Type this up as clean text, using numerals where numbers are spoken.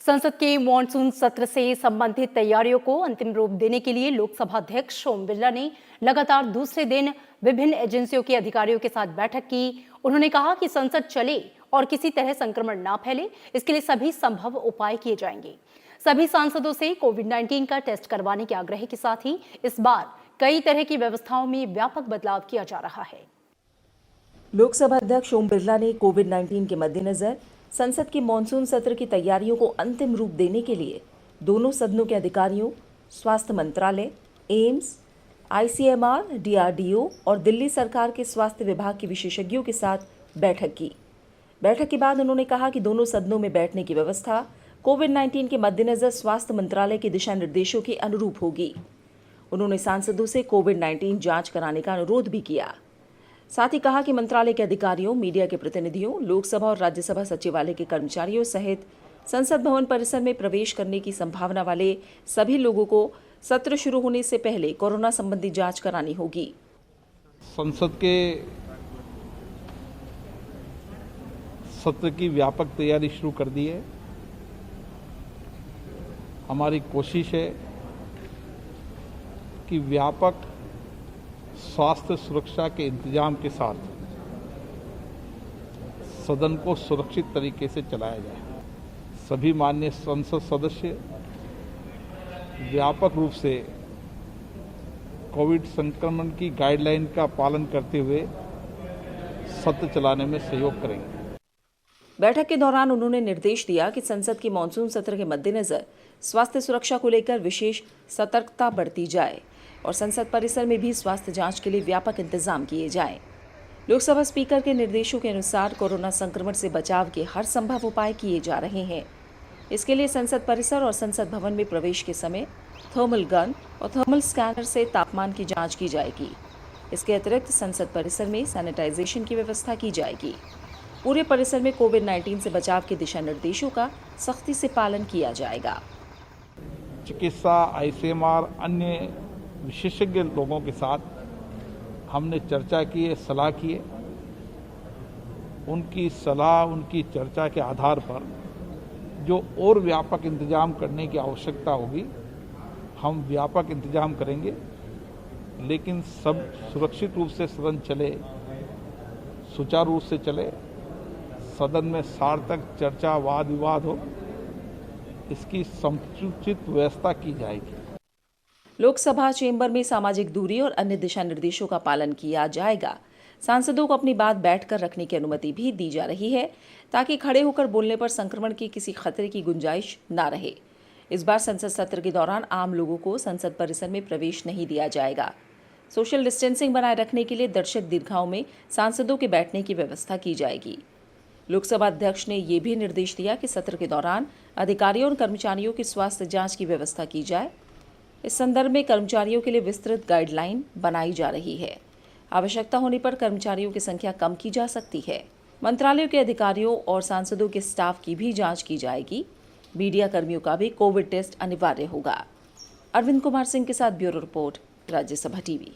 संसद के मॉनसून सत्र से संबंधित तैयारियों को अंतिम रूप देने के लिए लोकसभा अध्यक्ष ओम बिरला ने लगातार दूसरे दिन विभिन्न एजेंसियों के अधिकारियों के साथ बैठक की। उन्होंने कहा कि संसद चले और किसी तरह संक्रमण ना फैले, इसके लिए सभी संभव उपाय किए जाएंगे। सभी सांसदों से कोविड-19 का टेस्ट करवाने के आग्रह के साथ ही इस बार कई तरह की व्यवस्थाओं में व्यापक बदलाव किया जा रहा है। लोकसभा अध्यक्ष ओम बिरला ने कोविड-19 के मद्देनजर संसद के मॉनसून सत्र की तैयारियों को अंतिम रूप देने के लिए दोनों सदनों के अधिकारियों, स्वास्थ्य मंत्रालय, एम्स, आईसीएमआर, डीआरडीओ और दिल्ली सरकार के स्वास्थ्य विभाग के विशेषज्ञों के साथ बैठक की। बैठक के बाद उन्होंने कहा कि दोनों सदनों में बैठने की व्यवस्था कोविड-19 के मद्देनजर स्वास्थ्य मंत्रालय के दिशा निर्देशों के अनुरूप होगी। उन्होंने सांसदों से कोविड-19 जांच कराने का अनुरोध भी किया। साथ ही कहा कि मंत्रालय के अधिकारियों, मीडिया के प्रतिनिधियों, लोकसभा और राज्यसभा सचिवालय के कर्मचारियों सहित संसद भवन परिसर में प्रवेश करने की संभावना वाले सभी लोगों को सत्र शुरू होने से पहले कोरोना संबंधी जांच करानी होगी। संसद के सत्र की व्यापक तैयारी शुरू कर दी है। हमारी कोशिश है कि व्यापक स्वास्थ्य सुरक्षा के इंतजाम के साथ सदन को सुरक्षित तरीके से चलाया जाए। सभी माननीय संसद सदस्य व्यापक रूप से कोविड संक्रमण की गाइडलाइन का पालन करते हुए सत्र चलाने में सहयोग करेंगे। बैठक के दौरान उन्होंने निर्देश दिया कि संसद के मॉनसून सत्र के मद्देनजर स्वास्थ्य सुरक्षा को लेकर विशेष सतर्कता बरती जाए और संसद परिसर में भी स्वास्थ्य जांच के लिए व्यापक इंतजाम किए जाएं। लोकसभा स्पीकर के निर्देशों के अनुसार कोरोना संक्रमण से बचाव के हर संभव उपाय किए जा रहे हैं। इसके लिए संसद परिसर और संसद भवन में प्रवेश के समय थर्मल गन और थर्मल स्कैनर से तापमान की जांच की जाएगी। इसके अतिरिक्त संसद परिसर में सैनिटाइजेशन की व्यवस्था की जाएगी। पूरे परिसर में कोविड-19 से बचाव के दिशा निर्देशों का सख्ती से पालन किया जाएगा। चिकित्सा, आईसीएमआर, अन्य विशेषज्ञ लोगों के साथ हमने चर्चा की है, सलाह की है। उनकी सलाह, उनकी चर्चा के आधार पर जो और व्यापक इंतजाम करने की आवश्यकता होगी, हम व्यापक इंतजाम करेंगे। लेकिन सब सुरक्षित रूप से सदन चले, सुचारू रूप से चले, सदन में सार्थक चर्चा, वाद विवाद हो, इसकी समुचित व्यवस्था की जाएगी। लोकसभा चेंबर में सामाजिक दूरी और अन्य दिशा निर्देशों का पालन किया जाएगा। सांसदों को अपनी बात बैठकर रखने की अनुमति भी दी जा रही है ताकि खड़े होकर बोलने पर संक्रमण की किसी खतरे की गुंजाइश न रहे। इस बार संसद सत्र के दौरान आम लोगों को संसद परिसर में प्रवेश नहीं दिया जाएगा। सोशल डिस्टेंसिंग बनाए रखने के लिए दर्शक दीर्घाओं में सांसदों के बैठने की व्यवस्था की जाएगी। लोकसभा अध्यक्ष ने यह भी निर्देश दिया कि सत्र के दौरान अधिकारियों और कर्मचारियों की स्वास्थ्य जांच की व्यवस्था की जाए। इस संदर्भ में कर्मचारियों के लिए विस्तृत गाइडलाइन बनाई जा रही है। आवश्यकता होने पर कर्मचारियों की संख्या कम की जा सकती है। मंत्रालयों के अधिकारियों और सांसदों के स्टाफ की भी जांच की जाएगी। मीडिया कर्मियों का भी कोविड टेस्ट अनिवार्य होगा। अरविंद कुमार सिंह के साथ ब्यूरो रिपोर्ट, राज्यसभा टीवी।